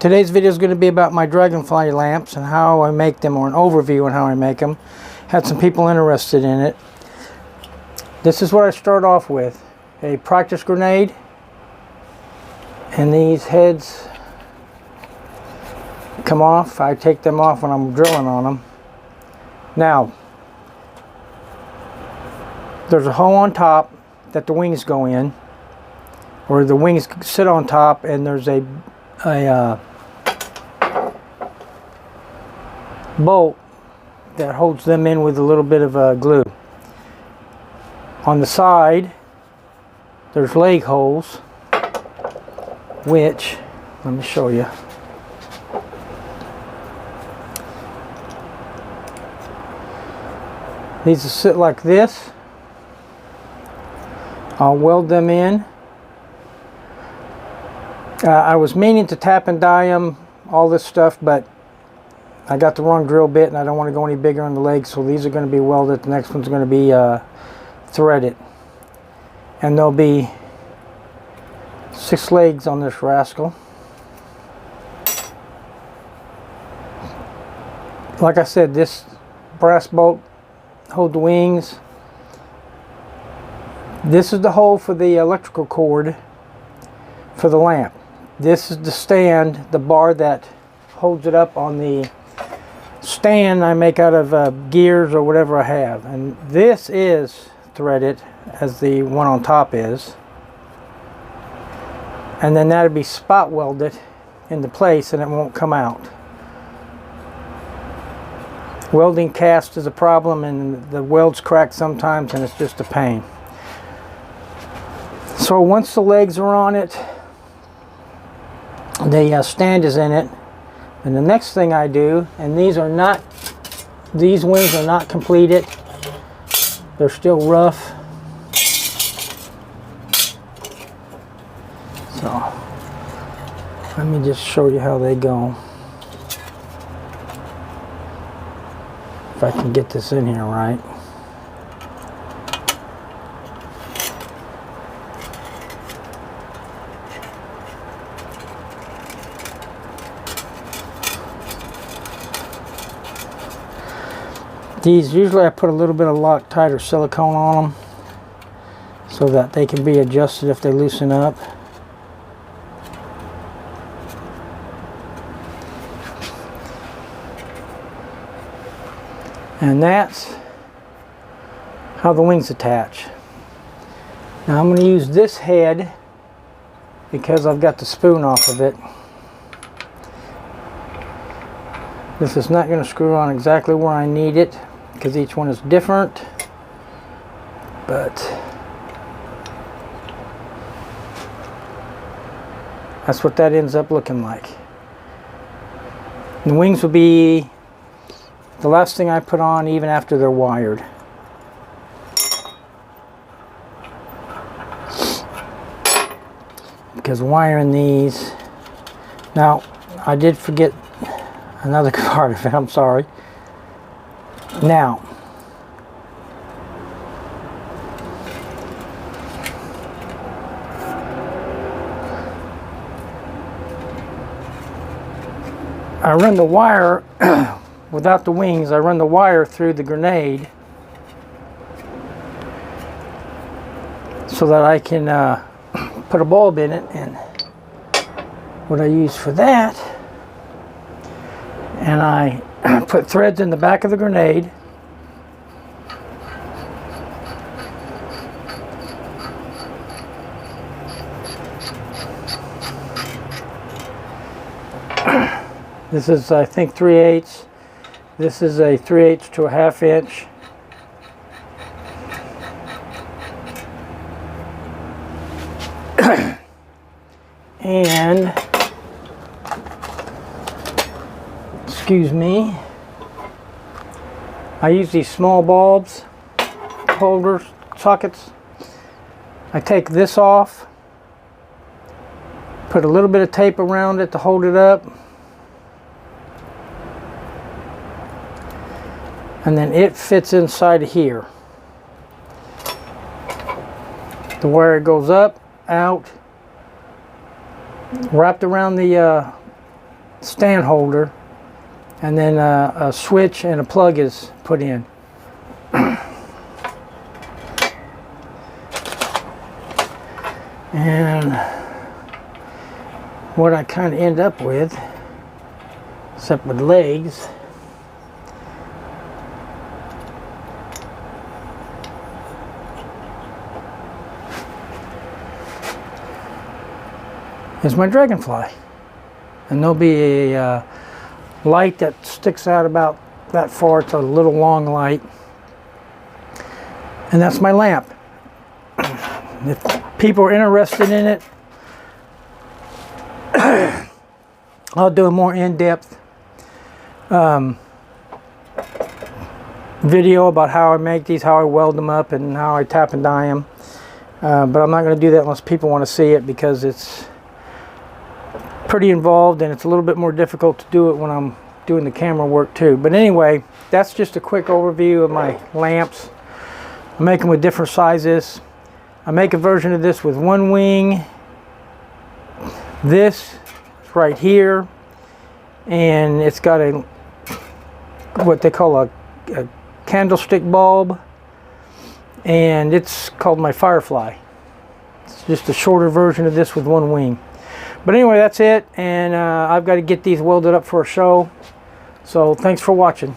Today's video is going to be about my Dragonfly lamps and how I make them, or an overview on how I make them. Had some people interested in it. This is what I start off with. A practice grenade. And these heads come off. I take them off when I'm drilling on them. Now, there's a hole on top that the wings go in, or the wings sit on top, and there's a bolt that holds them in with a little bit of glue. On the side, there's leg holes, which, let me show you. These will sit like this. I'll weld them in. I was meaning to tap and die them, all this stuff, but I got the wrong drill bit and I don't want to go any bigger on the legs, so these are going to be welded. The next one's going to be threaded. And there'll be 6 legs on this rascal. Like I said, this brass bolt holds the wings. This is the hole for the electrical cord for the lamp. This is the stand, the bar that holds it up on the stand I make out of gears or whatever I have. And this is threaded as the one on top is. And then that'll be spot welded into place and it won't come out. Welding cast is a problem and the welds crack sometimes and it's just a pain. So once the legs are on it, the stand is in it, and the next thing I do, and these wings are not completed, they're still rough. So let me just show you how they go. If I can get this in here right. These, usually I put a little bit of Loctite or silicone on them so that they can be adjusted if they loosen up. And that's how the wings attach. Now I'm going to use this head because I've got the spoon off of it. This is not going to screw on exactly where I need it because each one is different, but that's what that ends up looking like. And the wings will be the last thing I put on even after they're wired. Because wiring these, now I did forget another part of it, I'm sorry. Now, I run the wire without the wings. I run the wire through the grenade so that I can put a bulb in it, and what I use for that, and I put threads in the back of the grenade. This is, I think, 3/8. This is a 3/8 to a 1/2 inch. And excuse me, I use these small bulbs, holders, sockets. I take this off, put a little bit of tape around it to hold it up, and then it fits inside of here. The wire goes up, out, wrapped around the stand holder, and then a switch and a plug is put in. And what I kind of end up with, except with legs, is my Dragonfly. And there'll be a light that sticks out about that far. It's a little long light. And that's my lamp. If people are interested in it, I'll do a more in-depth video about how I make these, how I weld them up, and how I tap and die them. But I'm not going to do that unless people want to see it, because it's pretty involved and it's a little bit more difficult to do it when I'm doing the camera work too. But anyway, that's just a quick overview of my lamps. I make them with different sizes. I make a version of this with one wing. This is right here, and it's got a what they call a candlestick bulb, and it's called my Firefly. It's just a shorter version of this with one wing. But anyway, that's it, and I've got to get these welded up for a show. So thanks for watching.